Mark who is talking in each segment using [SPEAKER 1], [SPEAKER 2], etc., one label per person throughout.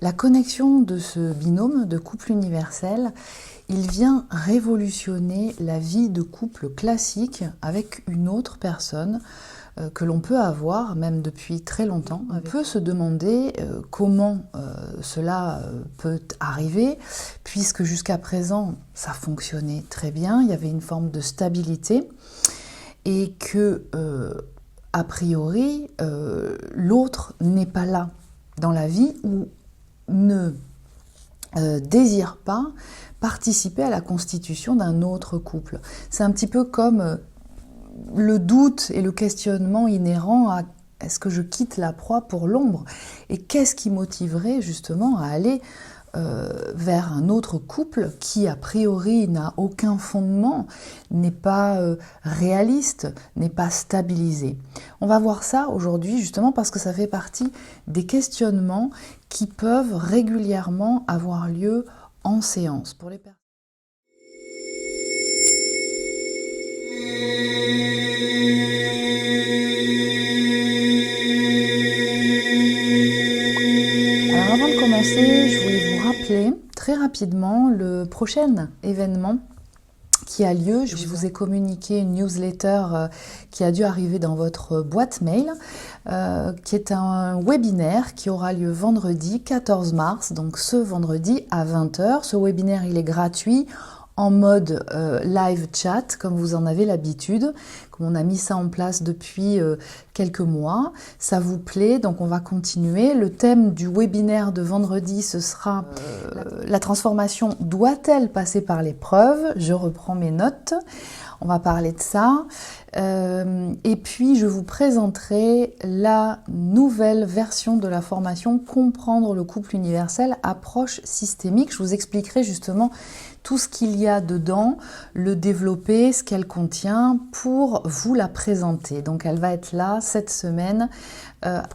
[SPEAKER 1] La connexion de ce binôme de couple universel, il vient révolutionner la vie de couple classique avec une autre personne que l'on peut avoir, même depuis très longtemps. On peut se demander comment cela peut arriver, puisque jusqu'à présent, ça fonctionnait très bien, il y avait une forme de stabilité, et que, a priori, l'autre n'est pas là dans la vie ou ne désire pas participer à la constitution d'un autre couple. C'est un petit peu comme le doute et le questionnement inhérent à est-ce que je quitte la proie pour l'ombre? Et qu'est-ce qui motiverait justement à aller vers un autre couple qui a priori n'a aucun fondement, n'est pas réaliste, n'est pas stabilisé. On va voir ça aujourd'hui justement parce que ça fait partie des questionnements qui peuvent régulièrement avoir lieu en séance pour les personnes. Alors avant de commencer, je voulais vous rappeler très rapidement le prochain événement qui a lieu. Je vous ai communiqué une newsletter qui a dû arriver dans votre boîte mail, qui est un webinaire qui aura lieu vendredi 14 mars, donc ce vendredi à 20h. Ce webinaire, il est gratuit en mode live chat, comme vous en avez l'habitude, comme on a mis ça en place depuis quelques mois. Ça vous plaît, donc on va continuer. Le thème du webinaire de vendredi, ce sera la transformation doit-elle passer par l'épreuve? Je reprends mes notes. On va parler de ça. Et puis, je vous présenterai la nouvelle version de la formation Comprendre le couple universel, approche systémique. Je vous expliquerai justement tout ce qu'il y a dedans, le développer, ce qu'elle contient pour vous la présenter. Donc, elle va être là cette semaine,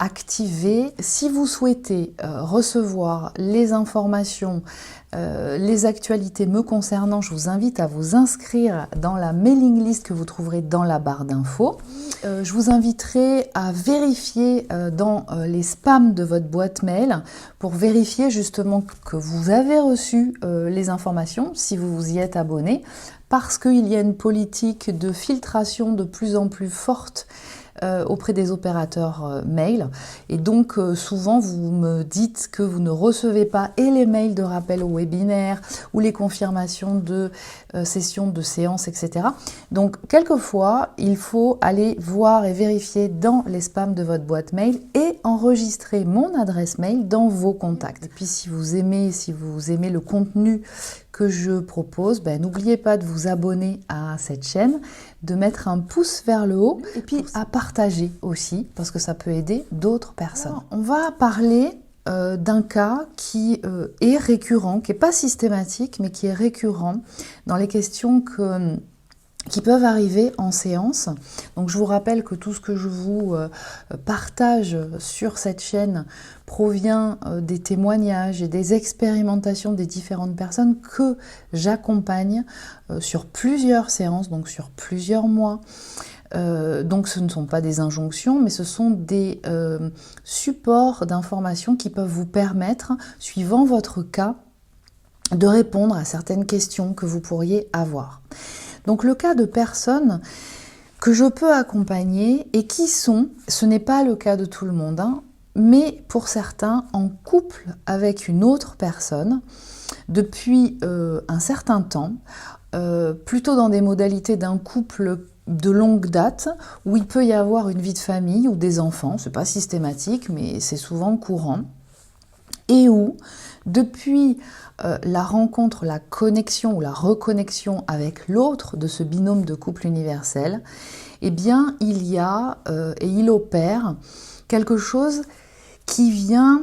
[SPEAKER 1] activée. Si vous souhaitez recevoir les informations, les actualités me concernant, je vous invite à vous inscrire dans la mailing list que vous trouverez dans la barre d'infos. Je vous inviterai à vérifier dans les spams de votre boîte mail pour vérifier justement que vous avez reçu les informations si vous vous y êtes abonné, parce qu'il y a une politique de filtration de plus en plus forte auprès des opérateurs mail, et donc souvent vous me dites que vous ne recevez pas et les mails de rappel au webinaire ou les confirmations de sessions, de séances, etc. Donc quelquefois il faut aller voir et vérifier dans les spams de votre boîte mail et enregistrer mon adresse mail dans vos contacts. Et puis si vous aimez le contenu que je propose, n'oubliez pas de vous abonner à cette chaîne, de mettre un pouce vers le haut et puis à partager aussi parce que ça peut aider d'autres personnes. Alors, on va parler d'un cas qui est récurrent, qui n'est pas systématique mais qui est récurrent dans les questions qui peuvent arriver en séance. Donc je vous rappelle que tout ce que je vous partage sur cette chaîne provient des témoignages et des expérimentations des différentes personnes que j'accompagne sur plusieurs séances, donc sur plusieurs mois. Donc ce ne sont pas des injonctions, mais ce sont des supports d'informations qui peuvent vous permettre, suivant votre cas, de répondre à certaines questions que vous pourriez avoir. Donc le cas de personnes que je peux accompagner et qui sont, ce n'est pas le cas de tout le monde, mais pour certains en couple avec une autre personne depuis un certain temps, plutôt dans des modalités d'un couple de longue date où il peut y avoir une vie de famille ou des enfants, c'est pas systématique mais c'est souvent courant, et où depuis la rencontre, la connexion ou la reconnexion avec l'autre de ce binôme de couple universel, eh bien il y a et il opère quelque chose qui vient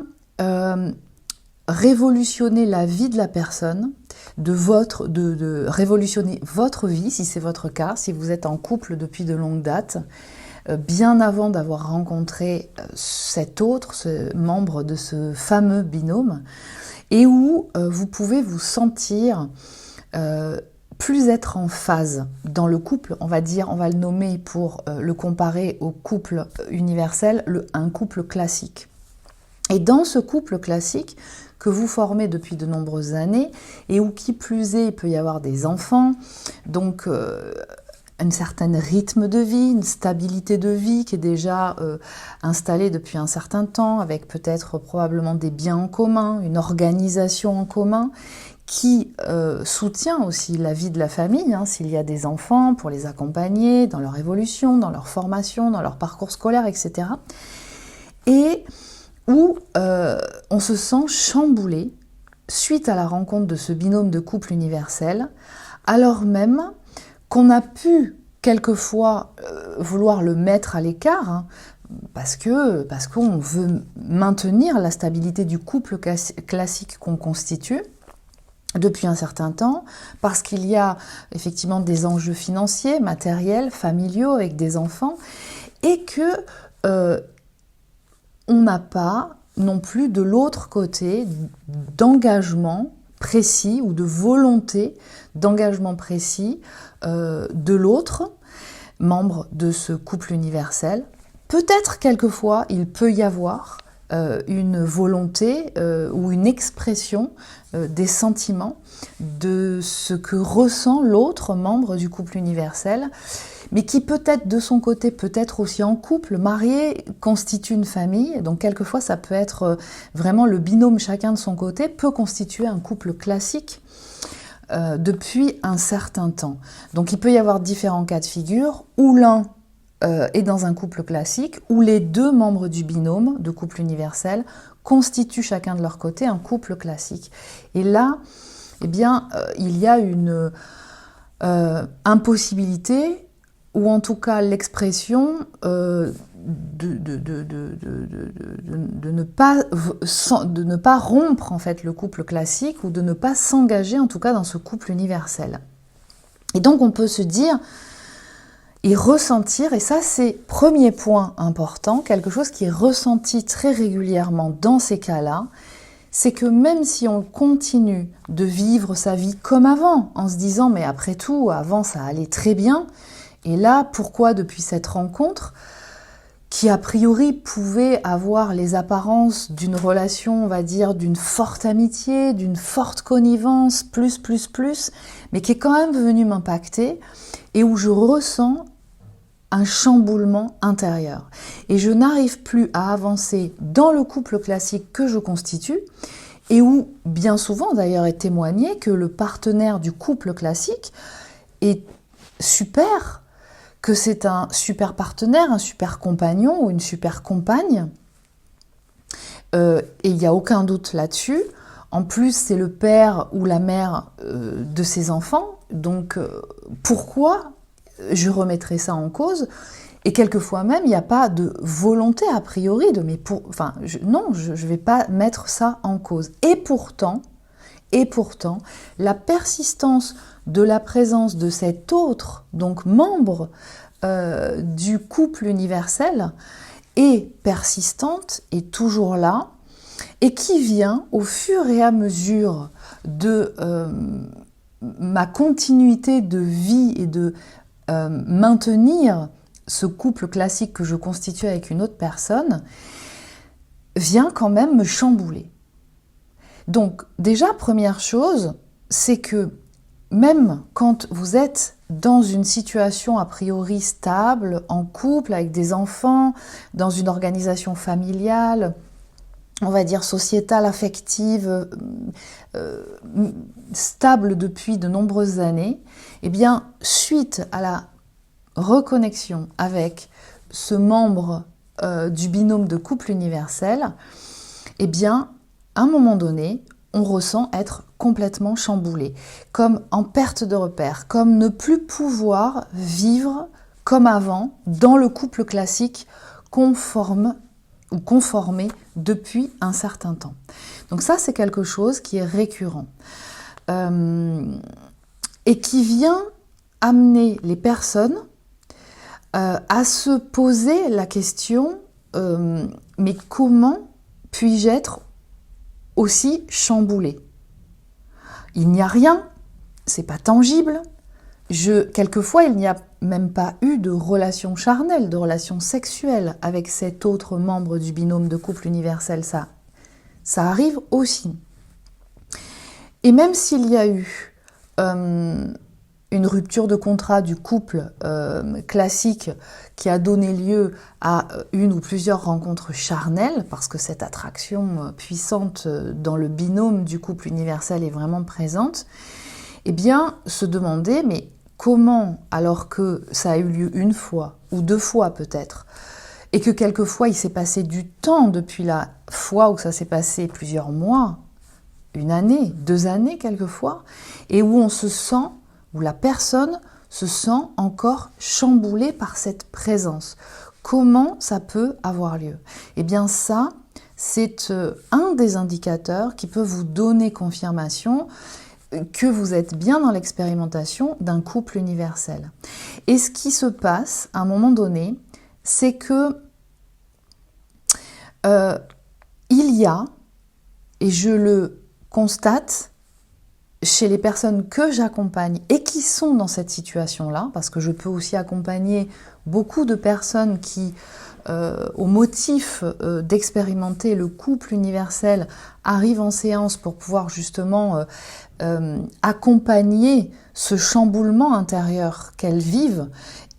[SPEAKER 1] révolutionner la vie de la personne, de révolutionner votre vie si c'est votre cas, si vous êtes en couple depuis de longues dates, bien avant d'avoir rencontré cet autre, ce membre de ce fameux binôme, et où vous pouvez vous sentir plus être en phase dans le couple, on va le nommer pour le comparer au couple universel, un couple classique. Et dans ce couple classique que vous formez depuis de nombreuses années, et où qui plus est, il peut y avoir des enfants, donc un certain rythme de vie, une stabilité de vie qui est déjà installée depuis un certain temps, avec peut-être probablement des biens en commun, une organisation en commun, qui soutient aussi la vie de la famille, hein, s'il y a des enfants, pour les accompagner dans leur évolution, dans leur formation, dans leur parcours scolaire, etc. Et où on se sent chamboulé suite à la rencontre de ce binôme de couple universel, alors même qu'on a pu quelquefois vouloir le mettre à l'écart, hein, parce qu'on veut maintenir la stabilité du couple classique qu'on constitue depuis un certain temps, parce qu'il y a effectivement des enjeux financiers, matériels, familiaux avec des enfants, et que on n'a pas non plus de l'autre côté d'engagement précis ou de volonté d'engagement précis de l'autre membre de ce couple universel. Peut-être quelquefois il peut y avoir une volonté ou une expression des sentiments de ce que ressent l'autre membre du couple universel, mais qui peut-être de son côté, peut-être aussi en couple, marié, constitue une famille. Donc quelquefois ça peut être vraiment le binôme chacun de son côté, peut constituer un couple classique depuis un certain temps. Donc il peut y avoir différents cas de figure, où l'un est dans un couple classique, où les deux membres du binôme de couple universel constituent chacun de leur côté un couple classique. Et là, eh bien, il y a une impossibilité, ou en tout cas l'expression de ne pas rompre en fait le couple classique, ou de ne pas s'engager en tout cas dans ce couple universel. Et donc on peut se dire et ressentir, et ça c'est premier point important, quelque chose qui est ressenti très régulièrement dans ces cas-là, c'est que même si on continue de vivre sa vie comme avant, en se disant mais après tout, avant ça allait très bien, et là, pourquoi depuis cette rencontre, qui a priori pouvait avoir les apparences d'une relation, on va dire, d'une forte amitié, d'une forte connivence, plus, mais qui est quand même venue m'impacter, et où je ressens un chamboulement intérieur. Et je n'arrive plus à avancer dans le couple classique que je constitue, et où, bien souvent d'ailleurs, est témoigné que le partenaire du couple classique est super, que c'est un super partenaire, un super compagnon ou une super compagne. Et il n'y a aucun doute là-dessus. En plus, c'est le père ou la mère de ses enfants. Donc, pourquoi je remettrais ça en cause? Et quelquefois même, il n'y a pas de volonté a priori de non, je ne vais pas mettre ça en cause. Et pourtant, la persistance de la présence de cet autre, donc membre du couple universel, est persistante, est toujours là, et qui vient au fur et à mesure de ma continuité de vie et de maintenir ce couple classique que je constitue avec une autre personne, vient quand même me chambouler. Donc déjà, première chose, c'est que même quand vous êtes dans une situation a priori stable, en couple, avec des enfants, dans une organisation familiale, on va dire sociétale, affective, stable depuis de nombreuses années, eh bien, suite à la reconnexion avec ce membre du binôme de couple universel, eh bien, à un moment donné, on ressent être complètement chamboulé, comme en perte de repère, comme ne plus pouvoir vivre comme avant dans le couple classique conforme ou conformé depuis un certain temps. Donc ça, c'est quelque chose qui est récurrent et qui vient amener les personnes à se poser la question mais comment puis-je être aussi chamboulé? Il n'y a rien, c'est pas tangible. Quelquefois, il n'y a même pas eu de relation charnelle, de relation sexuelle avec cet autre membre du binôme de couple universel. Ça ça arrive aussi. Et même s'il y a eu une rupture de contrat du couple classique qui a donné lieu à une ou plusieurs rencontres charnelles, parce que cette attraction puissante dans le binôme du couple universel est vraiment présente, eh bien, se demander, mais comment, alors que ça a eu lieu une fois, ou deux fois peut-être, et que quelquefois il s'est passé du temps depuis la fois où ça s'est passé plusieurs mois, une année, 2 années quelquefois, et où on se sent, où la personne se sent encore chamboulée par cette présence. Comment ça peut avoir lieu? Eh bien ça, c'est un des indicateurs qui peut vous donner confirmation que vous êtes bien dans l'expérimentation d'un couple universel. Et ce qui se passe à un moment donné, c'est que il y a, et je le constate chez les personnes que j'accompagne et qui sont dans cette situation-là, parce que je peux aussi accompagner beaucoup de personnes qui, au motif d'expérimenter le couple universel, arrivent en séance pour pouvoir justement accompagner ce chamboulement intérieur qu'elles vivent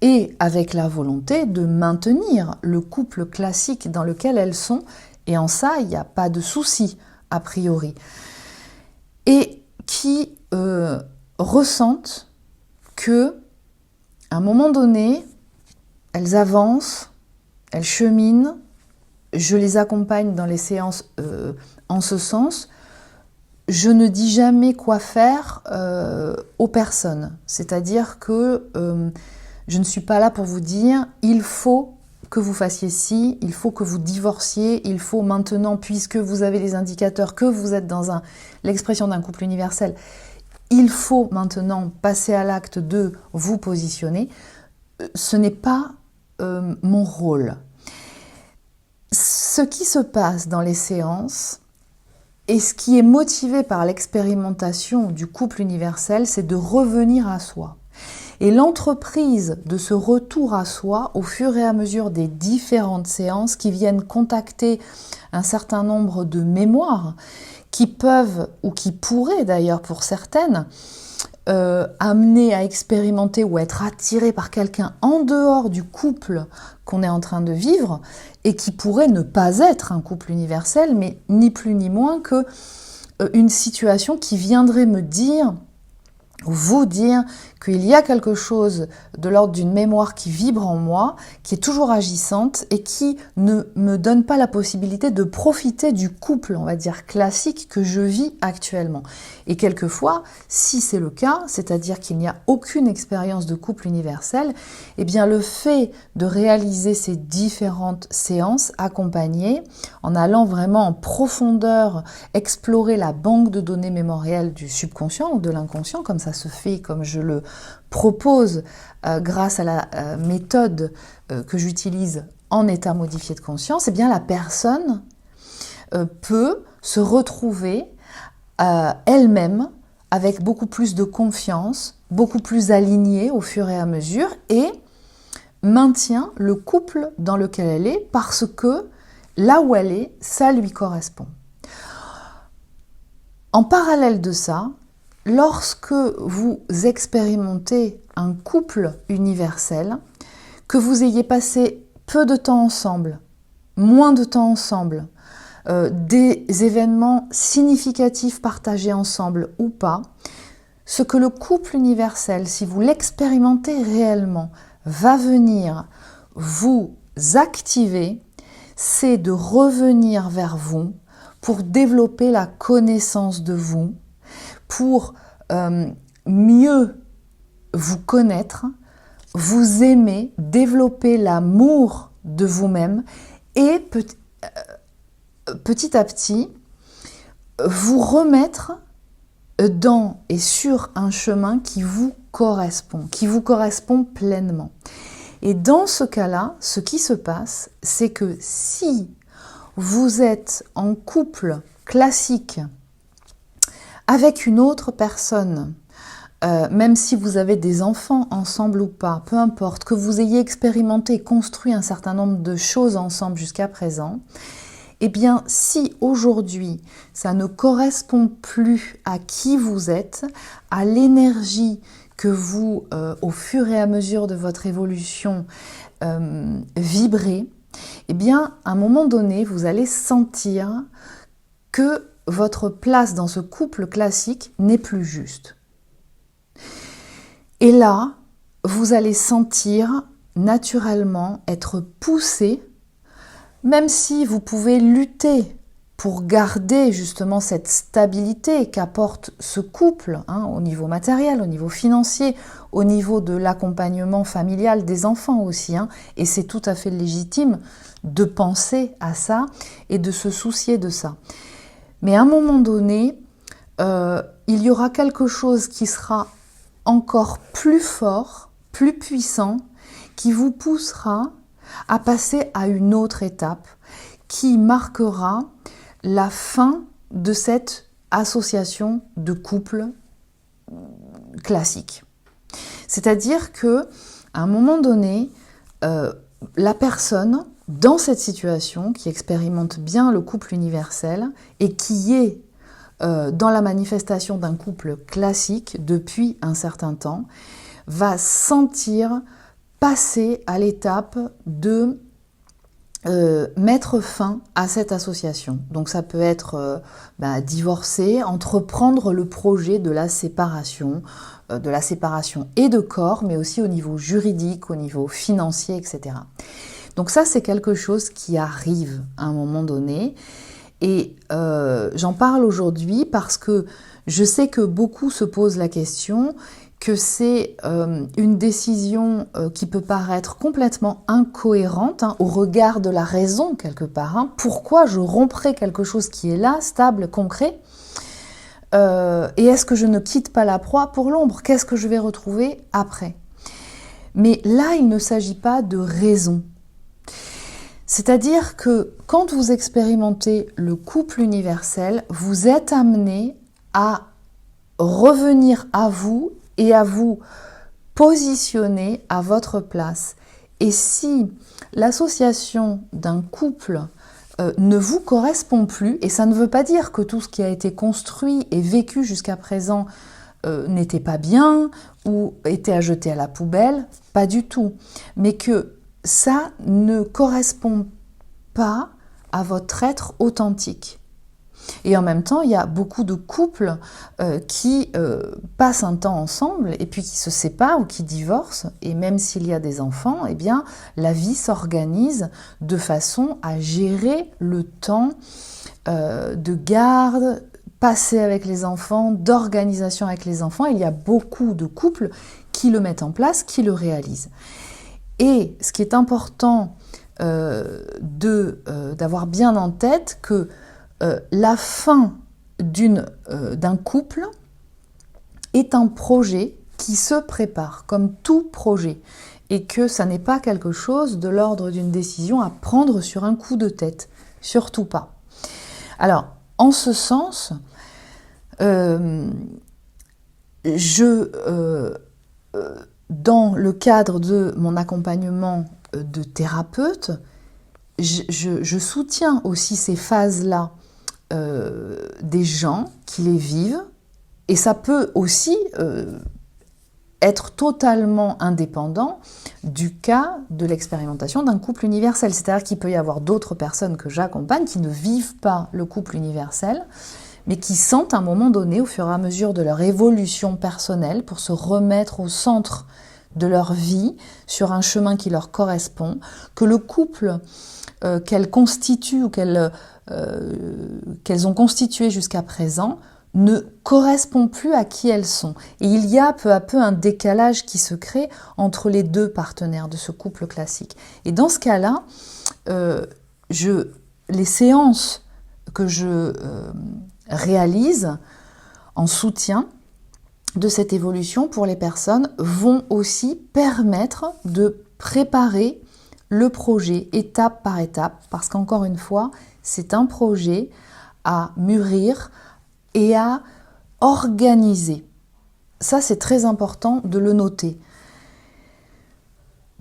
[SPEAKER 1] et avec la volonté de maintenir le couple classique dans lequel elles sont. Et en ça, il n'y a pas de souci, a priori. Et qui ressentent que, à un moment donné, elles avancent, elles cheminent, je les accompagne dans les séances en ce sens. Je ne dis jamais quoi faire aux personnes. C'est-à-dire que je ne suis pas là pour vous dire « il faut que vous fassiez ci, il faut que vous divorciez, il faut maintenant, puisque vous avez les indicateurs, que vous êtes dans l'expression d'un couple universel, il faut maintenant passer à l'acte de vous positionner ». Ce n'est pas mon rôle. Ce qui se passe dans les séances et ce qui est motivé par l'expérimentation du couple universel, c'est de revenir à soi. Et l'entreprise de ce retour à soi, au fur et à mesure des différentes séances qui viennent contacter un certain nombre de mémoires, qui peuvent, ou qui pourraient d'ailleurs pour certaines, amener à expérimenter ou être attiré par quelqu'un en dehors du couple qu'on est en train de vivre, et qui pourrait ne pas être un couple universel, mais ni plus ni moins que une situation qui viendrait me dire, vous dire qu'il y a quelque chose de l'ordre d'une mémoire qui vibre en moi, qui est toujours agissante et qui ne me donne pas la possibilité de profiter du couple, on va dire, classique que je vis actuellement. Et quelquefois, si c'est le cas, c'est-à-dire qu'il n'y a aucune expérience de couple universel, eh bien le fait de réaliser ces différentes séances accompagnées, en allant vraiment en profondeur explorer la banque de données mémorielles du subconscient ou de l'inconscient, comme ça se fait, comme je le propose grâce à la méthode que j'utilise en état modifié de conscience, eh bien la personne peut se retrouver elle-même avec beaucoup plus de confiance, beaucoup plus alignée au fur et à mesure et maintient le couple dans lequel elle est parce que là où elle est, ça lui correspond. En parallèle de ça, lorsque vous expérimentez un couple universel, que vous ayez passé peu de temps ensemble, moins de temps ensemble, des événements significatifs partagés ensemble ou pas, ce que le couple universel, si vous l'expérimentez réellement, va venir vous activer, c'est de revenir vers vous pour développer la connaissance de vous, pour mieux vous connaître, vous aimer, développer l'amour de vous-même et petit à petit vous remettre dans et sur un chemin qui vous correspond pleinement. Et dans ce cas-là, ce qui se passe, c'est que si vous êtes en couple classique avec une autre personne, même si vous avez des enfants ensemble ou pas, peu importe, que vous ayez expérimenté et construit un certain nombre de choses ensemble jusqu'à présent, Eh bien, si aujourd'hui, ça ne correspond plus à qui vous êtes, à l'énergie que vous, au fur et à mesure de votre évolution, vibrez, eh bien, à un moment donné, vous allez sentir que votre place dans ce couple classique n'est plus juste. Et là, vous allez sentir naturellement être poussé, même si vous pouvez lutter pour garder justement cette stabilité qu'apporte ce couple, au niveau matériel, au niveau financier, au niveau de l'accompagnement familial des enfants aussi. Et c'est tout à fait légitime de penser à ça et de se soucier de ça. Mais à un moment donné, il y aura quelque chose qui sera encore plus fort, plus puissant, qui vous poussera à passer à une autre étape, qui marquera la fin de cette association de couple classique. C'est-à-dire que, à un moment donné, la personne dans cette situation, qui expérimente bien le couple universel et qui est dans la manifestation d'un couple classique depuis un certain temps, va sentir passer à l'étape de mettre fin à cette association. Donc ça peut être divorcer, entreprendre le projet de la séparation et de corps, mais aussi au niveau juridique, au niveau financier, etc. Donc ça, c'est quelque chose qui arrive à un moment donné. Et j'en parle aujourd'hui parce que je sais que beaucoup se posent la question, que c'est une décision qui peut paraître complètement incohérente au regard de la raison quelque part. Pourquoi je romprais quelque chose qui est là, stable, concret, et est-ce que je ne quitte pas la proie pour l'ombre? Qu'est-ce que je vais retrouver après? Mais là, il ne s'agit pas de raison. C'est-à-dire que quand vous expérimentez le couple universel, vous êtes amené à revenir à vous et à vous positionner à votre place. Et si l'association d'un couple ne vous correspond plus, et ça ne veut pas dire que tout ce qui a été construit et vécu jusqu'à présent n'était pas bien ou était à jeter à la poubelle, pas du tout, mais que ça ne correspond pas à votre être authentique. Et en même temps, il y a beaucoup de couples qui passent un temps ensemble et puis qui se séparent ou qui divorcent. Et même s'il y a des enfants, eh bien, la vie s'organise de façon à gérer le temps de garde, passé avec les enfants, d'organisation avec les enfants. Il y a beaucoup de couples qui le mettent en place, qui le réalisent. Et ce qui est important d'avoir bien en tête que la fin d'un couple est un projet qui se prépare, comme tout projet, et que ça n'est pas quelque chose de l'ordre d'une décision à prendre sur un coup de tête, surtout pas. Alors, en ce sens, dans le cadre de mon accompagnement de thérapeute, je soutiens aussi ces phases-là des gens qui les vivent, et ça peut aussi être totalement indépendant du cas de l'expérimentation d'un couple universel. C'est-à-dire qu'il peut y avoir d'autres personnes que j'accompagne qui ne vivent pas le couple universel, mais qui sentent à un moment donné, au fur et à mesure de leur évolution personnelle, pour se remettre au centre de leur vie, sur un chemin qui leur correspond, que le couple qu'elles constituent ou qu'elles ont constitué jusqu'à présent ne correspond plus à qui elles sont. Et il y a peu à peu un décalage qui se crée entre les deux partenaires de ce couple classique. Et dans ce cas-là, les séances que je réalise en soutien de cette évolution pour les personnes vont aussi permettre de préparer le projet étape par étape, parce qu'encore une fois, c'est un projet à mûrir et à organiser. Ça, c'est très important de le noter.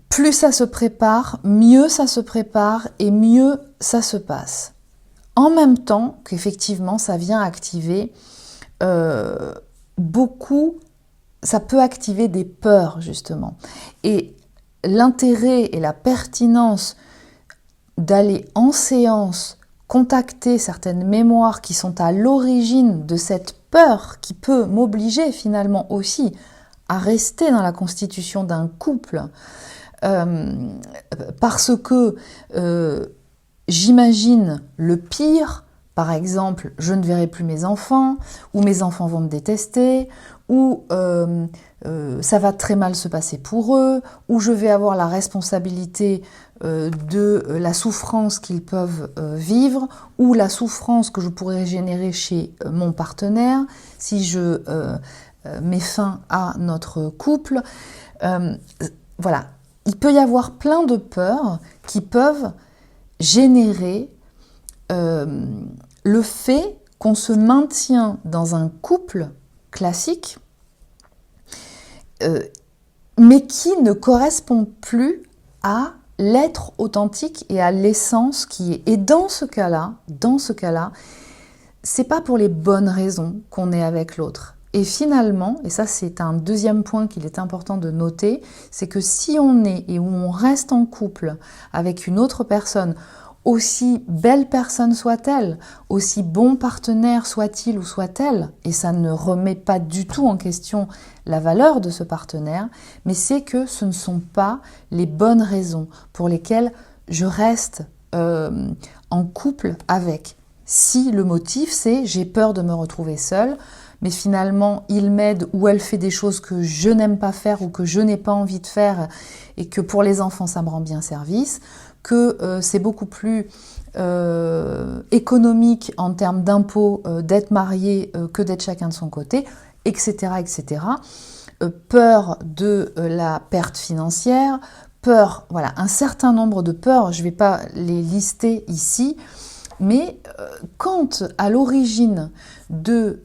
[SPEAKER 1] Plus ça se prépare, mieux ça se prépare et mieux ça se passe. en même temps qu'effectivement ça vient activer beaucoup, ça peut activer des peurs justement. Et l'intérêt et la pertinence d'aller en séance contacter certaines mémoires qui sont à l'origine de cette peur qui peut m'obliger finalement aussi à rester dans la constitution d'un couple parce que j'imagine le pire, par exemple, je ne verrai plus mes enfants, ou mes enfants vont me détester, ou ça va très mal se passer pour eux, ou je vais avoir la responsabilité de la souffrance qu'ils peuvent vivre, ou la souffrance que je pourrais générer chez mon partenaire si je mets fin à notre couple. Voilà, il peut y avoir plein de peurs qui peuvent générer le fait qu'on se maintient dans un couple classique, mais qui ne correspond plus à l'être authentique et à l'essence qui est. Et dans ce cas-là, c'est pas pour les bonnes raisons qu'on est avec l'autre. Et finalement, et ça c'est un deuxième point qu'il est important de noter, c'est que si on est et où on reste en couple avec une autre personne, aussi belle personne soit-elle, aussi bon partenaire soit-il ou soit-elle, et ça ne remet pas du tout en question la valeur de ce partenaire, mais c'est que ce ne sont pas les bonnes raisons pour lesquelles je reste en couple avec. Si le motif c'est j'ai peur de me retrouver seule, mais finalement il m'aide ou elle fait des choses que je n'aime pas faire ou que je n'ai pas envie de faire et que pour les enfants ça me rend bien service, que c'est beaucoup plus économique en termes d'impôts d'être marié que d'être chacun de son côté, etc. etc. Peur de la perte financière, peur, voilà, un certain nombre de peurs, je ne vais pas les lister ici, mais quand à l'origine de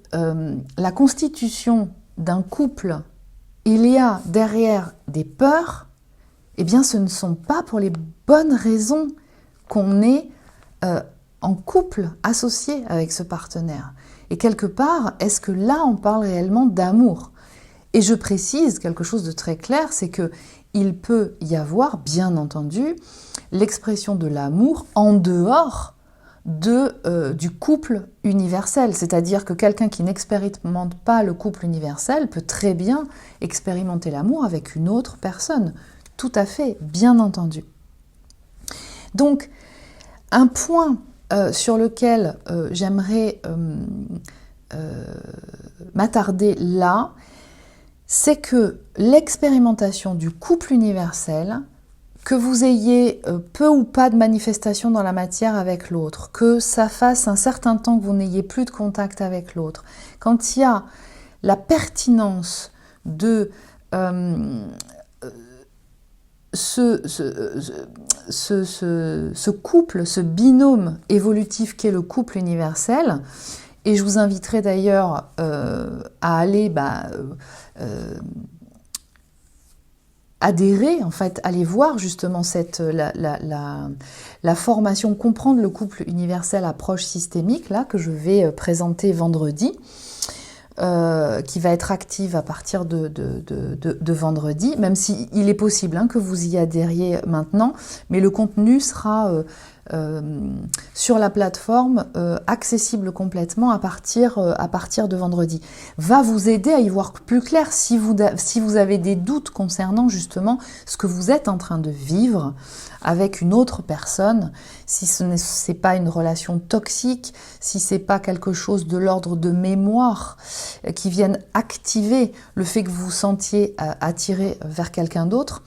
[SPEAKER 1] la constitution d'un couple, il y a derrière des peurs, eh bien ce ne sont pas pour les bonnes raisons qu'on est en couple associé avec ce partenaire. Et quelque part, est-ce que là on parle réellement d'amour ? Et je précise quelque chose de très clair, c'est que il peut y avoir, bien entendu, l'expression de l'amour en dehors du couple universel. C'est-à-dire que quelqu'un qui n'expérimente pas le couple universel peut très bien expérimenter l'amour avec une autre personne. Tout à fait, bien entendu. Donc, un point sur lequel j'aimerais m'attarder là, c'est que l'expérimentation du couple universel, que vous ayez peu ou pas de manifestation dans la matière avec l'autre, que ça fasse un certain temps que vous n'ayez plus de contact avec l'autre, quand il y a la pertinence de ce couple, ce binôme évolutif qu'est le couple universel, et je vous inviterai d'ailleurs à aller adhérer, en fait, aller voir justement la formation Comprendre le couple universel approche systémique, là, que je vais présenter vendredi, qui va être active à partir de vendredi, même s'il est possible que vous y adhériez maintenant, mais le contenu sera sur la plateforme accessible complètement à partir de vendredi. Va vous aider à y voir plus clair si vous avez des doutes concernant justement ce que vous êtes en train de vivre avec une autre personne, si ce n'est pas une relation toxique, si c'est pas quelque chose de l'ordre de mémoire qui vienne activer le fait que vous vous sentiez attiré vers quelqu'un d'autre,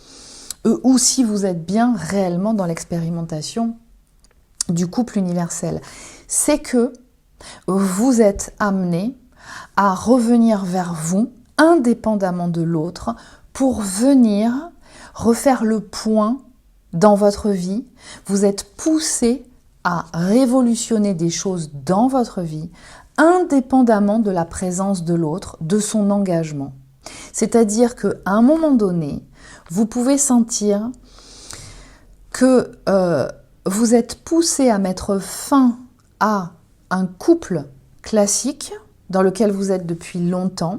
[SPEAKER 1] ou si vous êtes bien réellement dans l'expérimentation du couple universel. C'est que vous êtes amené à revenir vers vous, indépendamment de l'autre, pour venir refaire le point dans votre vie. Vous êtes poussé à révolutionner des choses dans votre vie, indépendamment de la présence de l'autre, de son engagement. C'est-à-dire qu'à un moment donné, vous pouvez sentir que vous êtes poussé à mettre fin à un couple classique dans lequel vous êtes depuis longtemps,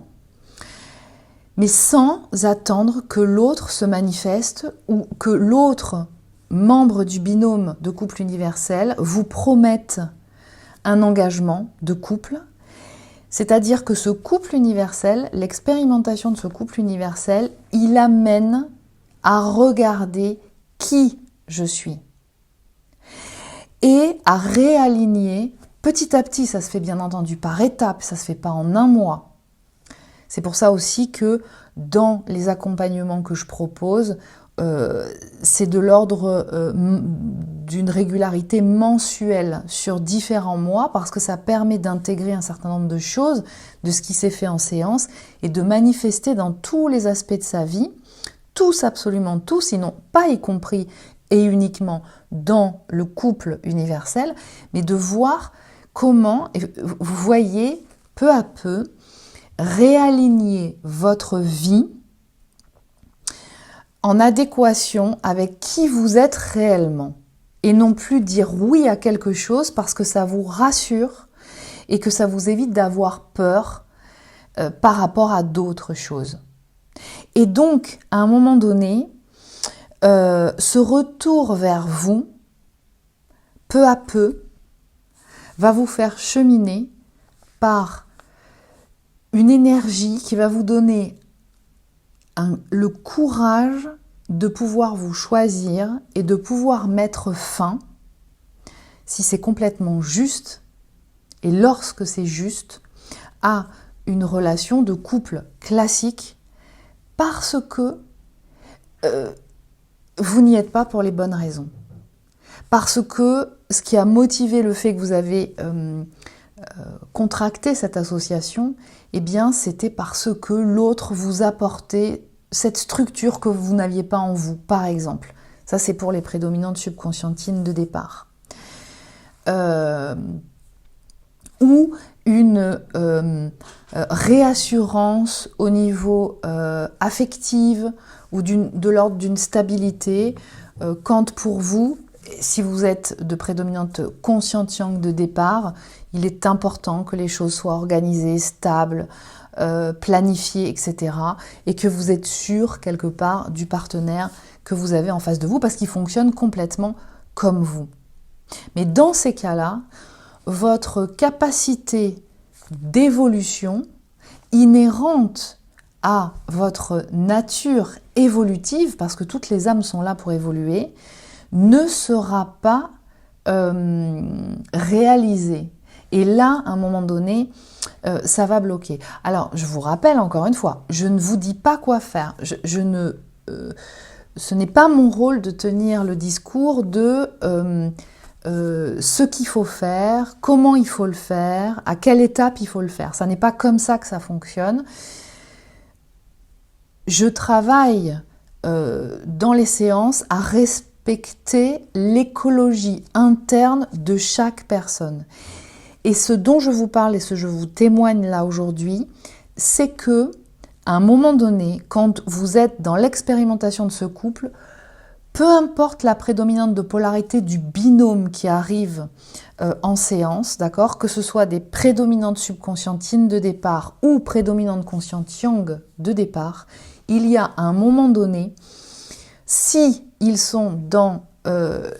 [SPEAKER 1] mais sans attendre que l'autre se manifeste ou que l'autre membre du binôme de couple universel vous promette un engagement de couple. C'est-à-dire que ce couple universel, l'expérimentation de ce couple universel, il amène à regarder qui je suis et à réaligner petit à petit. Ça se fait bien entendu par étapes, ça se fait pas en un mois. C'est pour ça aussi que dans les accompagnements que je propose, c'est de l'ordre d'une régularité mensuelle sur différents mois, parce que ça permet d'intégrer un certain nombre de choses de ce qui s'est fait en séance et de manifester dans tous les aspects de sa vie, tous, absolument tous, sinon pas y compris et uniquement dans le couple universel, mais de voir comment, vous voyez, peu à peu, réaligner votre vie en adéquation avec qui vous êtes réellement. Et non plus dire oui à quelque chose parce que ça vous rassure et que ça vous évite d'avoir peur par rapport à d'autres choses. Et donc, à un moment donné, ce retour vers vous, peu à peu, va vous faire cheminer par une énergie qui va vous donner le courage de pouvoir vous choisir et de pouvoir mettre fin, si c'est complètement juste, et lorsque c'est juste, à une relation de couple classique, parce que vous n'y êtes pas pour les bonnes raisons. Parce que ce qui a motivé le fait que vous avez contracté cette association, eh bien, c'était parce que l'autre vous apportait cette structure que vous n'aviez pas en vous, par exemple. Ça, c'est pour les prédominantes subconscientines de départ. Ou une réassurance au niveau affective ou de l'ordre d'une stabilité, quand pour vous, si vous êtes de prédominante consciente yang de départ, il est important que les choses soient organisées, stables, planifiées, etc. Et que vous êtes sûr, quelque part, du partenaire que vous avez en face de vous, parce qu'il fonctionne complètement comme vous. Mais dans ces cas-là, votre capacité d'évolution inhérente à votre nature évolutive, parce que toutes les âmes sont là pour évoluer, ne sera pas réalisée. Et là, à un moment donné, ça va bloquer. Alors, je vous rappelle encore une fois, je ne vous dis pas quoi faire. Ce n'est pas mon rôle de tenir le discours de ce qu'il faut faire, comment il faut le faire, à quelle étape il faut le faire. Ça n'est pas comme ça que ça fonctionne. Je travaille dans les séances à respecter l'écologie interne de chaque personne. Et ce dont je vous parle et ce que je vous témoigne là aujourd'hui, c'est que à un moment donné, quand vous êtes dans l'expérimentation de ce couple, peu importe la prédominante de polarité du binôme qui arrive en séance, d'accord, que ce soit des prédominantes subconscientes yin de départ ou prédominantes conscientes yang de départ, il y a un moment donné, si ils sont dans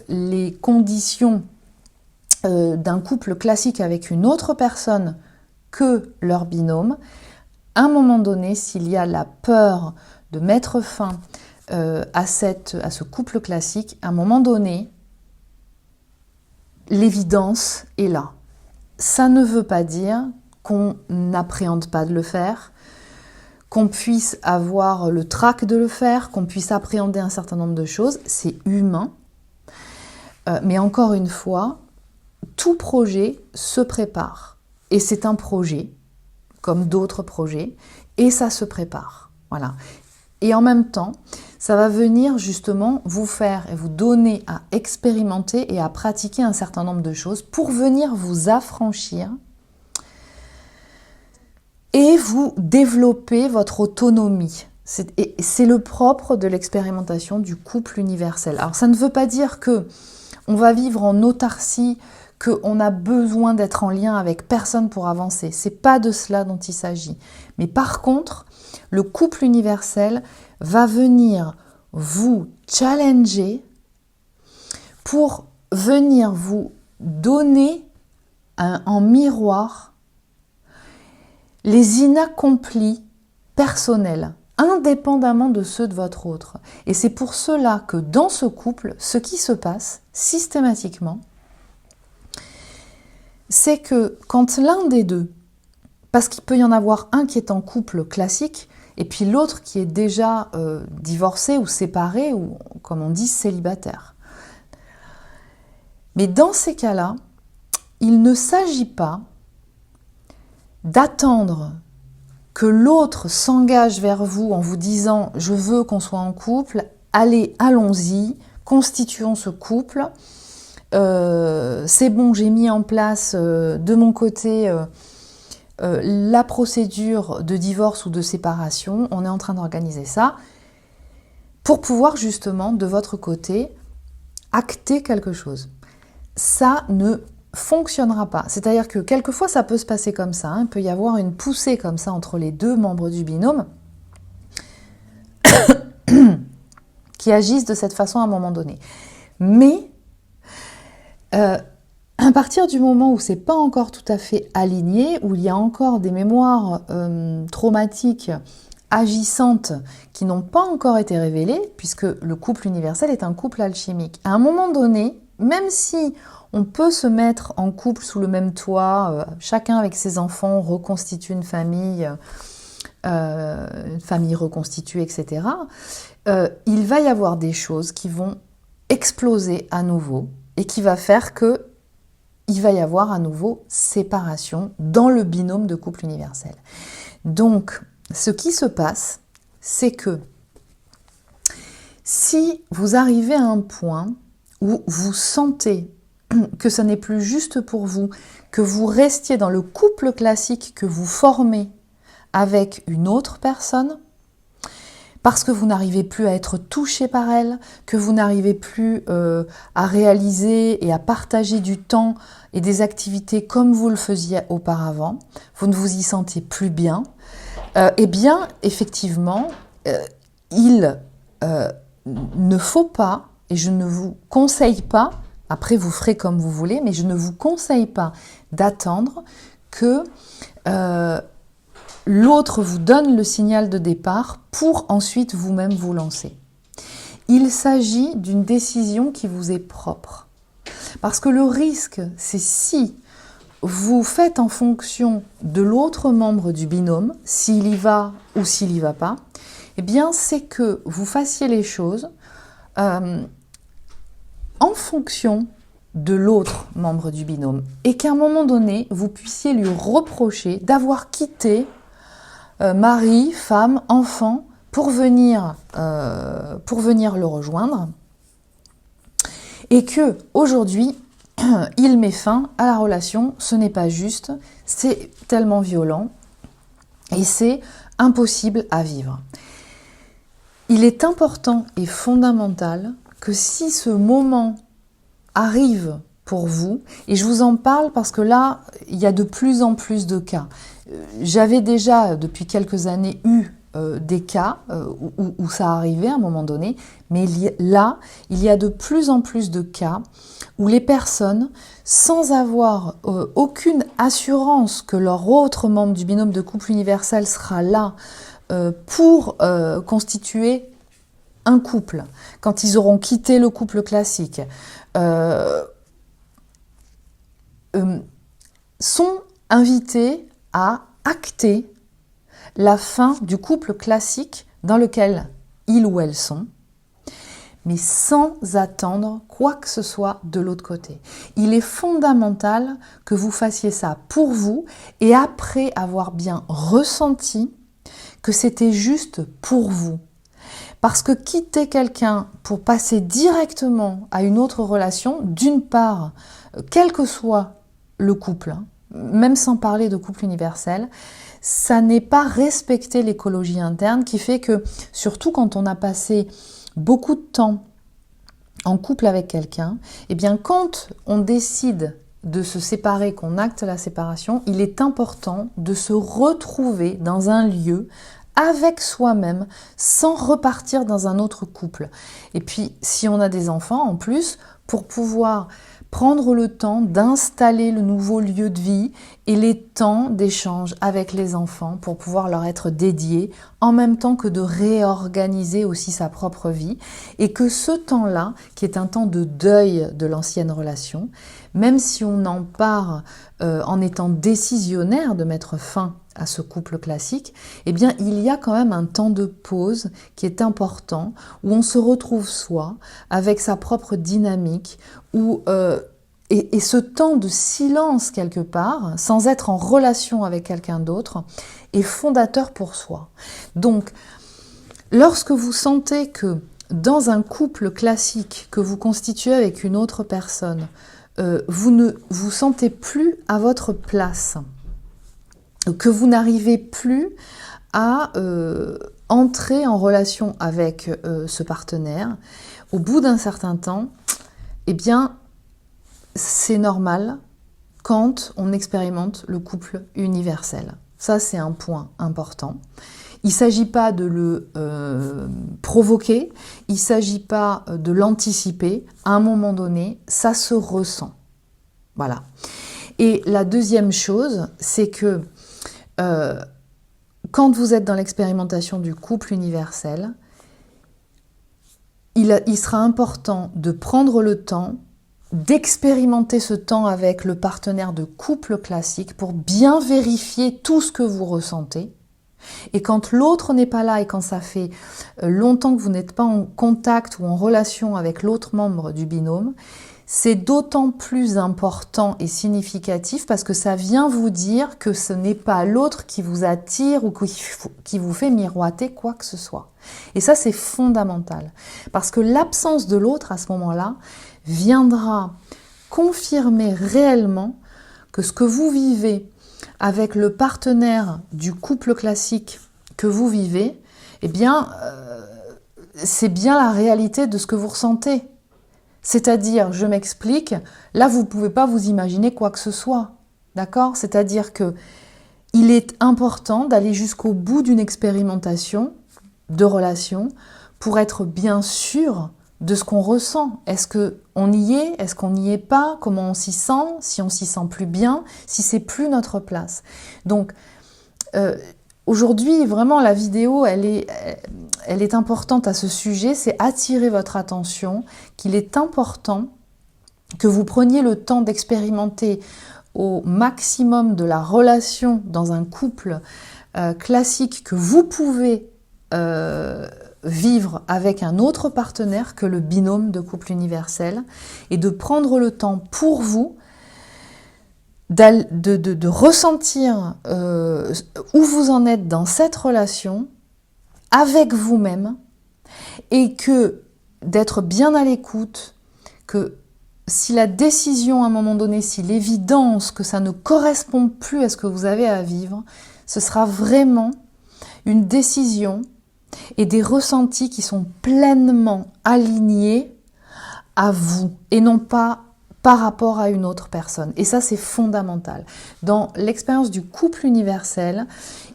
[SPEAKER 1] les conditions d'un couple classique avec une autre personne que leur binôme, à un moment donné, s'il y a la peur de mettre fin à ce couple classique, à un moment donné, l'évidence est là. Ça ne veut pas dire qu'on n'appréhende pas de le faire, qu'on puisse avoir le trac de le faire, qu'on puisse appréhender un certain nombre de choses, c'est humain. Mais encore une fois, tout projet se prépare. Et c'est un projet, comme d'autres projets, et ça se prépare. Voilà. Et en même temps, ça va venir justement vous faire et vous donner à expérimenter et à pratiquer un certain nombre de choses pour venir vous affranchir et vous développer votre autonomie. C'est le propre de l'expérimentation du couple universel. Alors ça ne veut pas dire que on va vivre en autarcie, qu'on a besoin d'être en lien avec personne pour avancer. C'est pas de cela dont il s'agit. Mais par contre, le couple universel va venir vous challenger pour venir vous donner en miroir les inaccomplis personnels, indépendamment de ceux de votre autre. Et c'est pour cela que dans ce couple, ce qui se passe systématiquement, c'est que quand l'un des deux, parce qu'il peut y en avoir un qui est en couple classique, et puis l'autre qui est déjà divorcé ou séparé, ou comme on dit, célibataire. Mais dans ces cas-là, il ne s'agit pas d'attendre que l'autre s'engage vers vous en vous disant « je veux qu'on soit en couple, allez, allons-y, constituons ce couple, c'est bon, j'ai mis en place de mon côté la procédure de divorce ou de séparation, on est en train d'organiser ça, pour pouvoir justement, de votre côté, acter quelque chose. » Ça ne fonctionnera pas. C'est-à-dire que quelquefois ça peut se passer comme ça, hein. Il peut y avoir une poussée comme ça entre les deux membres du binôme qui agissent de cette façon à un moment donné. Mais à partir du moment où c'est pas encore tout à fait aligné, où il y a encore des mémoires traumatiques agissantes qui n'ont pas encore été révélées, puisque le couple universel est un couple alchimique. À un moment donné, même si on peut se mettre en couple sous le même toit, chacun avec ses enfants, on reconstitue une famille reconstituée, etc. Il va y avoir des choses qui vont exploser à nouveau et qui va faire que il va y avoir à nouveau séparation dans le binôme de couple universel. Donc, ce qui se passe, c'est que si vous arrivez à un point où vous sentez que ce n'est plus juste pour vous, que vous restiez dans le couple classique que vous formez avec une autre personne, parce que vous n'arrivez plus à être touché par elle, que vous n'arrivez plus à réaliser et à partager du temps et des activités comme vous le faisiez auparavant, vous ne vous y sentez plus bien, eh bien, effectivement, il ne faut pas, et je ne vous conseille pas, après vous ferez comme vous voulez, mais je ne vous conseille pas d'attendre que l'autre vous donne le signal de départ pour ensuite vous-même vous lancer. Il s'agit d'une décision qui vous est propre. Parce que le risque, c'est si vous faites en fonction de l'autre membre du binôme, s'il y va ou s'il y va pas, eh bien c'est que vous fassiez les choses en fonction de l'autre membre du binôme et qu'à un moment donné, vous puissiez lui reprocher d'avoir quitté mari, femme, enfant pour venir le rejoindre et que aujourd'hui il met fin à la relation, ce n'est pas juste, c'est tellement violent et c'est impossible à vivre. Il est important et fondamental que si ce moment arrive pour vous, et je vous en parle parce que là, il y a de plus en plus de cas. J'avais déjà, depuis quelques années, eu des cas où ça arrivait à un moment donné, mais là, il y a de plus en plus de cas où les personnes, sans avoir aucune assurance que leur autre membre du binôme de couple universel sera là pour constituer un couple, quand ils auront quitté le couple classique, sont invités à acter la fin du couple classique dans lequel ils ou elles sont, mais sans attendre quoi que ce soit de l'autre côté. Il est fondamental que vous fassiez ça pour vous et après avoir bien ressenti que c'était juste pour vous. Parce que quitter quelqu'un pour passer directement à une autre relation, d'une part, quel que soit le couple, même sans parler de couple universel, ça n'est pas respecter l'écologie interne qui fait que, surtout quand on a passé beaucoup de temps en couple avec quelqu'un, eh bien quand on décide de se séparer, qu'on acte la séparation, il est important de se retrouver dans un lieu avec soi-même, sans repartir dans un autre couple. Et puis, si on a des enfants, en plus, pour pouvoir prendre le temps d'installer le nouveau lieu de vie et les temps d'échange avec les enfants pour pouvoir leur être dédiés, en même temps que de réorganiser aussi sa propre vie, et que ce temps-là, qui est un temps de deuil de l'ancienne relation, même si on en part en étant décisionnaire de mettre fin à ce couple classique, eh bien, il y a quand même un temps de pause qui est important, où on se retrouve soi, avec sa propre dynamique, et ce temps de silence quelque part, sans être en relation avec quelqu'un d'autre, est fondateur pour soi. Donc, lorsque vous sentez que dans un couple classique que vous constituez avec une autre personne, vous ne vous sentez plus à votre place, que vous n'arrivez plus à entrer en relation avec ce partenaire, au bout d'un certain temps, eh bien, c'est normal quand on expérimente le couple universel. Ça, c'est un point important. Il ne s'agit pas de le provoquer, il ne s'agit pas de l'anticiper. À un moment donné, ça se ressent. Voilà. Et la deuxième chose, c'est que quand vous êtes dans l'expérimentation du couple universel, il sera important de prendre le temps d'expérimenter ce temps avec le partenaire de couple classique pour bien vérifier tout ce que vous ressentez. Et quand l'autre n'est pas là et quand ça fait longtemps que vous n'êtes pas en contact ou en relation avec l'autre membre du binôme, c'est d'autant plus important et significatif parce que ça vient vous dire que ce n'est pas l'autre qui vous attire ou qui vous fait miroiter quoi que ce soit. Et ça, c'est fondamental. Parce que l'absence de l'autre à ce moment-là viendra confirmer réellement que ce que vous vivez avec le partenaire du couple classique que vous vivez, eh bien, c'est bien la réalité de ce que vous ressentez. C'est-à-dire, je m'explique, là vous ne pouvez pas vous imaginer quoi que ce soit, d'accord ? C'est-à-dire que il est important d'aller jusqu'au bout d'une expérimentation de relation pour être bien sûr de ce qu'on ressent. Est-ce qu'on y est ? Est-ce qu'on n'y est pas ? Comment on s'y sent ? Si on s'y sent plus bien ? Si c'est plus notre place ? Donc, aujourd'hui, vraiment, la vidéo, elle est importante à ce sujet, c'est attirer votre attention, qu'il est important que vous preniez le temps d'expérimenter au maximum de la relation dans un couple classique que vous pouvez vivre avec un autre partenaire que le binôme de couple universel, et de prendre le temps pour vous de ressentir où vous en êtes dans cette relation avec vous-même, et que d'être bien à l'écoute, que si la décision à un moment donné, si l'évidence que ça ne correspond plus à ce que vous avez à vivre, ce sera vraiment une décision et des ressentis qui sont pleinement alignés à vous et non pas par rapport à une autre personne. Et ça, c'est fondamental. Dans l'expérience du couple universel,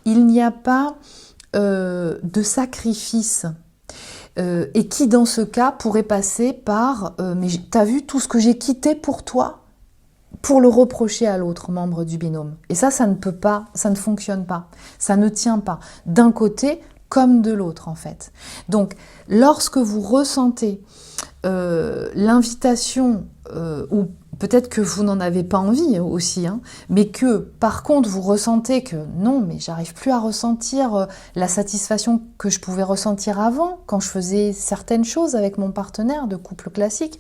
[SPEAKER 1] il n'y a pas de sacrifice. Et qui, dans ce cas, pourrait passer par mais t'as vu tout ce que j'ai quitté pour toi, pour le reprocher à l'autre membre du binôme. Et ça ne peut pas, ça ne fonctionne pas, ça ne tient pas, d'un côté comme de l'autre en fait. Donc, lorsque vous ressentez l'invitation, ou peut-être que vous n'en avez pas envie aussi, hein, mais que par contre vous ressentez que non, mais j'arrive plus à ressentir la satisfaction que je pouvais ressentir avant, quand je faisais certaines choses avec mon partenaire de couple classique,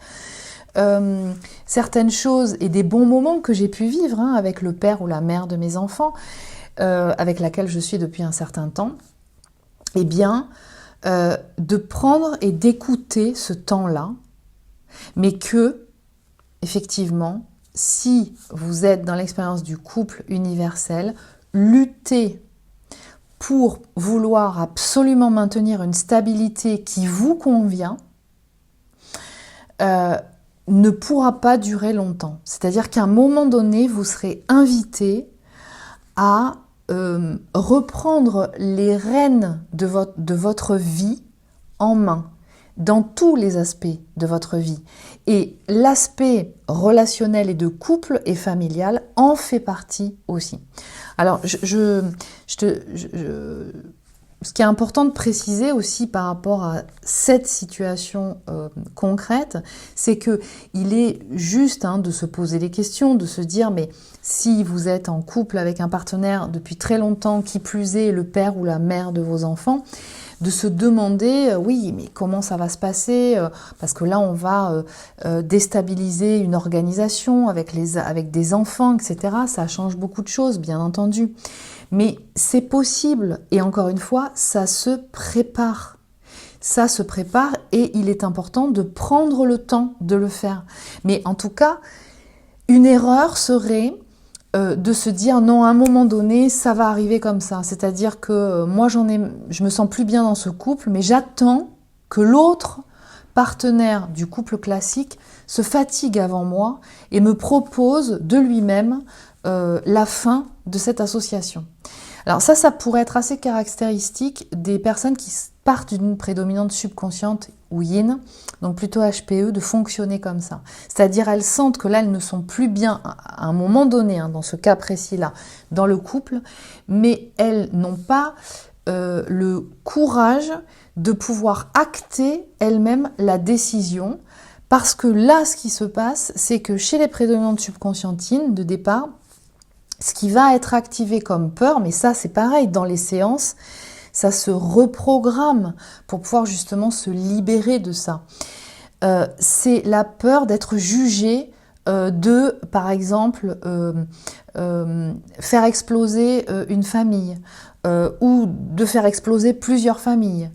[SPEAKER 1] certaines choses et des bons moments que j'ai pu vivre hein, avec le père ou la mère de mes enfants, avec laquelle je suis depuis un certain temps, eh bien, de prendre et d'écouter ce temps-là, mais que, effectivement, si vous êtes dans l'expérience du couple universel, luttez pour vouloir absolument maintenir une stabilité qui vous convient, ne pourra pas durer longtemps. C'est-à-dire qu'à un moment donné, vous serez invité à reprendre les rênes de votre vie en main, dans tous les aspects de votre vie. Et l'aspect relationnel et de couple et familial en fait partie aussi. Alors, ce qui est important de préciser aussi par rapport à cette situation concrète, c'est qu'il est juste de se poser les questions, de se dire, mais si vous êtes en couple avec un partenaire depuis très longtemps, qui plus est le père ou la mère de vos enfants, de se demander, oui, mais comment ça va se passer, parce que là, on va déstabiliser une organisation avec des enfants, etc. Ça change beaucoup de choses, bien entendu. Mais c'est possible, et encore une fois, ça se prépare. Ça se prépare et il est important de prendre le temps de le faire. Mais en tout cas, une erreur serait de se dire non, à un moment donné, ça va arriver comme ça. C'est-à-dire que moi, je me sens plus bien dans ce couple, mais j'attends que l'autre partenaire du couple classique se fatigue avant moi et me propose de lui-même la fin de cette association. Alors ça pourrait être assez caractéristique des personnes qui partent d'une prédominante subconsciente ou yin, donc plutôt HPE, de fonctionner comme ça. C'est-à-dire elles sentent que là, elles ne sont plus bien à un moment donné, dans ce cas précis-là, dans le couple, mais elles n'ont pas le courage de pouvoir acter elles-mêmes la décision, parce que là, ce qui se passe, c'est que chez les prédominantes subconscientines, de départ, ce qui va être activé comme peur, mais ça c'est pareil, dans les séances, ça se reprogramme pour pouvoir justement se libérer de ça. C'est la peur d'être jugé, par exemple, faire exploser une famille, ou de faire exploser plusieurs familles,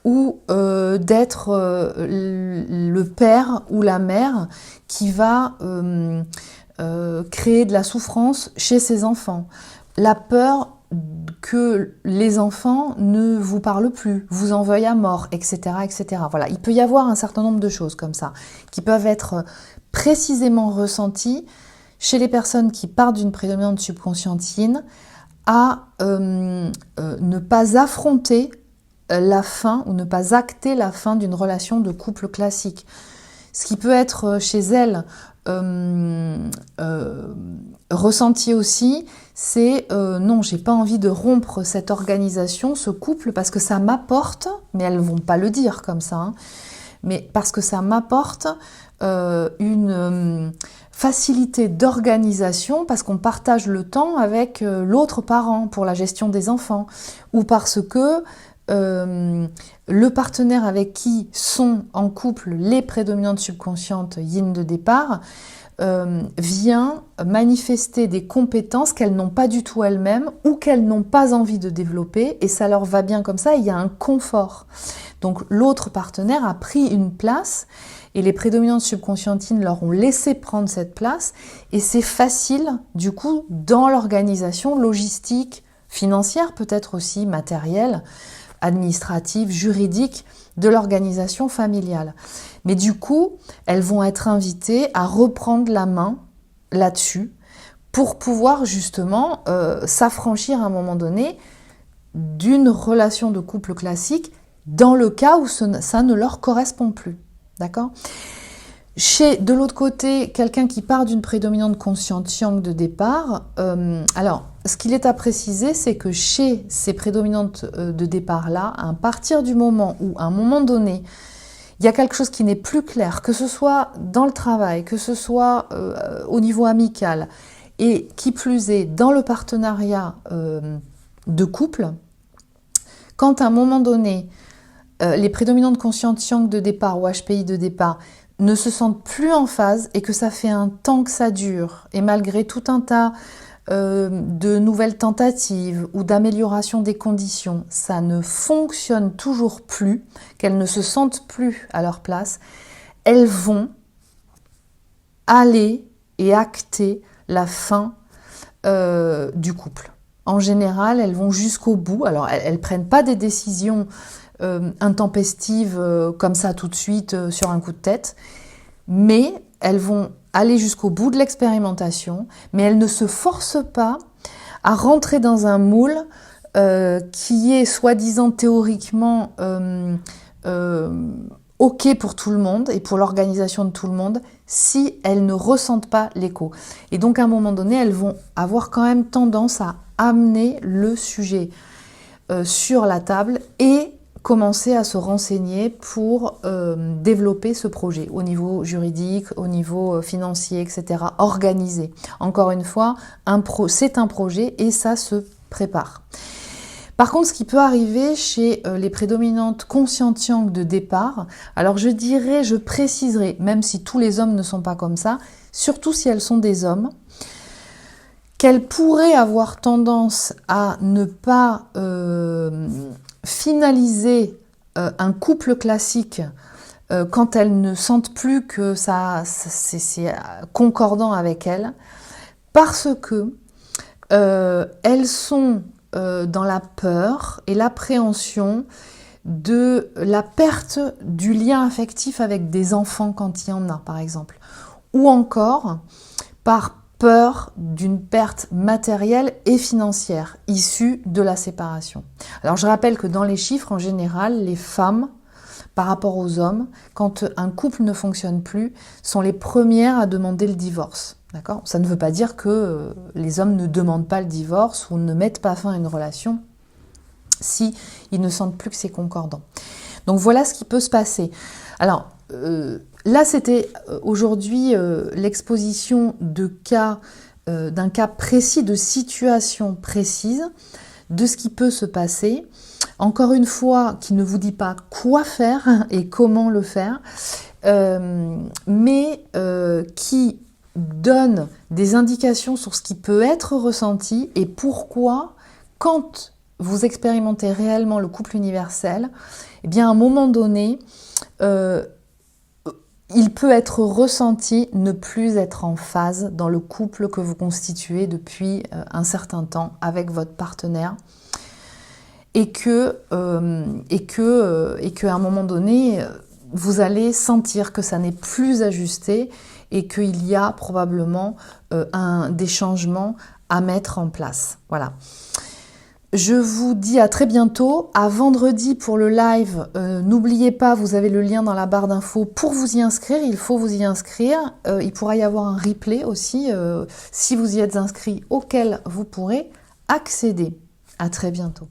[SPEAKER 1] ou d'être le père ou la mère qui va créer de la souffrance chez ses enfants. La peur que les enfants ne vous parlent plus, vous en veuillent à mort, etc., etc. Voilà, il peut y avoir un certain nombre de choses comme ça qui peuvent être précisément ressenties chez les personnes qui partent d'une prédominante subconsciente yin à ne pas affronter la fin ou ne pas acter la fin d'une relation de couple classique. Ce qui peut être chez elles ressenti aussi, c'est non, j'ai pas envie de rompre cette organisation, ce couple, parce que ça m'apporte, mais elles vont pas le dire comme ça, mais parce que ça m'apporte une facilité d'organisation, parce qu'on partage le temps avec l'autre parent pour la gestion des enfants, ou parce que le partenaire avec qui sont en couple les prédominantes subconscientes yin de départ vient manifester des compétences qu'elles n'ont pas du tout elles-mêmes ou qu'elles n'ont pas envie de développer, et ça leur va bien comme ça, et il y a un confort. Donc l'autre partenaire a pris une place et les prédominantes subconscientes yin leur ont laissé prendre cette place, et c'est facile du coup dans l'organisation logistique, financière, peut-être aussi matérielle, administrative, juridique de l'organisation familiale. Mais du coup, elles vont être invitées à reprendre la main là-dessus pour pouvoir justement s'affranchir à un moment donné d'une relation de couple classique dans le cas où ça ne leur correspond plus. D'accord ? De l'autre côté, quelqu'un qui part d'une prédominante consciente yang de départ, alors, ce qu'il est à préciser, c'est que chez ces prédominantes de départ-là, à partir du moment où, à un moment donné, il y a quelque chose qui n'est plus clair, que ce soit dans le travail, que ce soit au niveau amical, et qui plus est dans le partenariat de couple, quand à un moment donné, les prédominantes conscientes yang de départ ou HPI de départ ne se sentent plus en phase et que ça fait un temps que ça dure, et malgré tout un tas de nouvelles tentatives ou d'amélioration des conditions, ça ne fonctionne toujours plus, qu'elles ne se sentent plus à leur place, elles vont aller et acter la fin du couple. En général, elles vont jusqu'au bout. Alors, elles ne prennent pas des décisions intempestives comme ça tout de suite sur un coup de tête, mais elles vont aller jusqu'au bout de l'expérimentation, mais elles ne se forcent pas à rentrer dans un moule qui est soi-disant théoriquement OK pour tout le monde et pour l'organisation de tout le monde, si elles ne ressentent pas l'écho. Et donc à un moment donné, elles vont avoir quand même tendance à amener le sujet sur la table et commencer à se renseigner pour développer ce projet au niveau juridique, au niveau financier, etc. Organisé. Encore une fois, c'est un projet et ça se prépare. Par contre, ce qui peut arriver chez les prédominantes conscientes yang de départ, alors je préciserai, même si tous les hommes ne sont pas comme ça, surtout si elles sont des hommes, qu'elles pourraient avoir tendance à ne pas finaliser un couple classique quand elles ne sentent plus que c'est concordant avec elles, parce que elles sont dans la peur et l'appréhension de la perte du lien affectif avec des enfants quand il y en a, par exemple, ou encore par peur d'une perte matérielle et financière issue de la séparation. Alors je rappelle que dans les chiffres, en général, les femmes, par rapport aux hommes, quand un couple ne fonctionne plus, sont les premières à demander le divorce. D'accord ? Ça ne veut pas dire que les hommes ne demandent pas le divorce ou ne mettent pas fin à une relation si ils ne sentent plus que c'est concordant. Donc voilà ce qui peut se passer. Alors là, c'était aujourd'hui l'exposition de cas, d'un cas précis, de situation précise, de ce qui peut se passer. Encore une fois, qui ne vous dit pas quoi faire et comment le faire, mais qui donne des indications sur ce qui peut être ressenti et pourquoi, quand vous expérimentez réellement le couple universel, eh bien à un moment donné, il peut être ressenti ne plus être en phase dans le couple que vous constituez depuis un certain temps avec votre partenaire et que à un moment donné, vous allez sentir que ça n'est plus ajusté et qu'il y a probablement des changements à mettre en place. Voilà. Je vous dis à très bientôt, à vendredi pour le live. N'oubliez pas, vous avez le lien dans la barre d'infos pour vous y inscrire. Il faut vous y inscrire. Il pourra y avoir un replay aussi, si vous y êtes inscrit, auquel vous pourrez accéder. À très bientôt.